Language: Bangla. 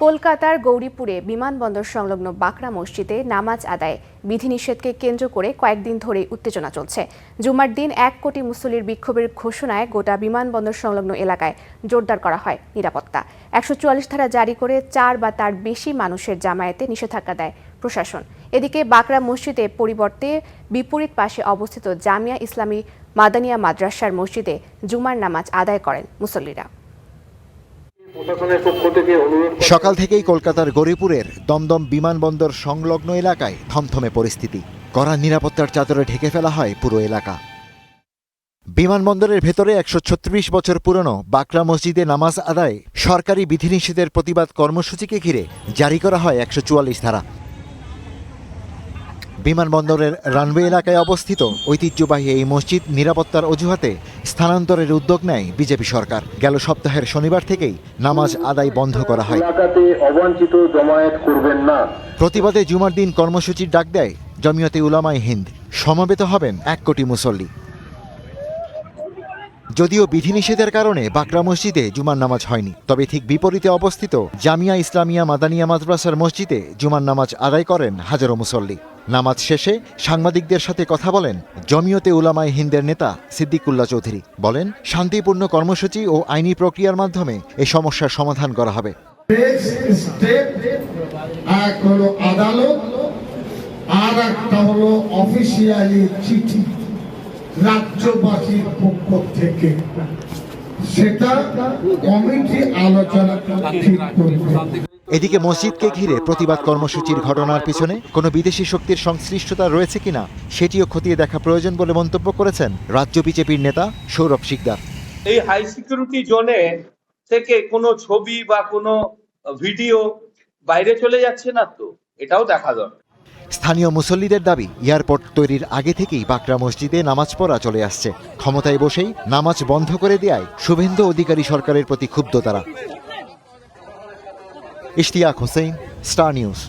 কলকাতার গৌরীপুরে বিমানবন্দর সংলগ্ন বাকরা মসজিদে নামাজ আদায়ে বিধিনিষেধকে কেন্দ্র করে কয়েকদিন ধরেই উত্তেজনা চলছে। জুমার দিন 1 কোটি মুসল্লির বিক্ষোভের ঘোষণায় গোটা বিমানবন্দর সংলগ্ন এলাকায় জোরদার করা হয় নিরাপত্তা। 144 ধারা জারি করে 4 বা তার বেশি মানুষের জামায়াতে নিষেধাজ্ঞা দেয় প্রশাসন। এদিকে বাকরা মসজিদে পরিবর্তে বিপরীত পাশে অবস্থিত জামিয়া ইসলামী মাদানিয়া মাদ্রাসার মসজিদে জুমার নামাজ আদায় করেন মুসল্লিরা। সকাল থেকেই কলকাতার গৌরীপুরের দমদম বিমানবন্দর সংলগ্ন এলাকায় থমথমে পরিস্থিতি। কড়া নিরাপত্তার চাদরে ঢেকে ফেলা হয় পুরো এলাকা। বিমানবন্দরের ভেতরে 136 বছর পুরনো বাকরা মসজিদে নামাজ আদায়ে সরকারি বিধিনিষেধের প্রতিবাদ কর্মসূচিকে ঘিরে জারি করা হয় 144 ধারা। বিমানবন্দরের রানওয়ে এলাকায় অবস্থিত ঐতিহ্যবাহী এই মসজিদ নিরাপত্তার অজুহাতে স্থানান্তরের উদ্যোগ নেয় বিজেপি সরকার। গেল সপ্তাহের শনিবার থেকেই নামাজ আদায় বন্ধ করা হয়। প্রতিবাদে জুমার দিন কর্মসূচির ডাক দেয় জমিয়তে উলামায়ে হিন্দ। সমবেত হবেন 1 কোটি মুসল্লি। যদিও বিধিনিষেধের কারণে বাকরা মসজিদে জুমার নামাজ হয়নি, তবে ঠিক বিপরীতে অবস্থিত জামিয়া ইসলামিয়া মাদানিয়া মাদ্রাসার মসজিদে জুমার নামাজ আদায় করেন হাজারো মুসল্লি। নামাজ শেষে সাংবাদিকদের সাথে কথা বলেন জমিয়তে উলামায়ে হিন্দের নেতা সিদ্দিকুল্লাহ চৌধুরী। বলেন, শান্তিপূর্ণ কর্মসূচি ও আইনি প্রক্রিয়ার মাধ্যমে এই সমস্যার সমাধান করা হবে। এক হলো আদালত, আর একটা হলো অফিসিয়ালি চিঠি রাজ্যবাসীর পক্ষ থেকে, সেটা কমিটি আলোচনা ঠিক করবে। এদিকে মসজিদকে ঘিরে প্রতিবাদ কর্মসূচির ঘটনার পিছনে কোনো বিদেশি শক্তির সংশ্লিষ্টতা রয়েছে কিনা সেটিও খতিয়ে দেখা প্রয়োজন বলে মন্তব্য করেছেন রাজ্য বিজেপির নেতা সৌরভ শিকদার। এই হাই সিকিউরিটি জোনে থেকে কোনো ছবি বা কোনো ভিডিও বাইরে চলে যাচ্ছে না, তো এটাও দেখা দরকার। স্থানীয় মুসল্লিদের দাবি, এয়ারপোর্ট তৈরির আগে থেকেই বাকরা মসজিদে নামাজ পড়া চলে আসছে। ক্ষমতায় বসেই নামাজ বন্ধ করে দেয়ায় শুভেন্দু অধিকারী সরকারের প্রতি ক্ষুব্ধ তারা। Ishtiaq Hossain, star news.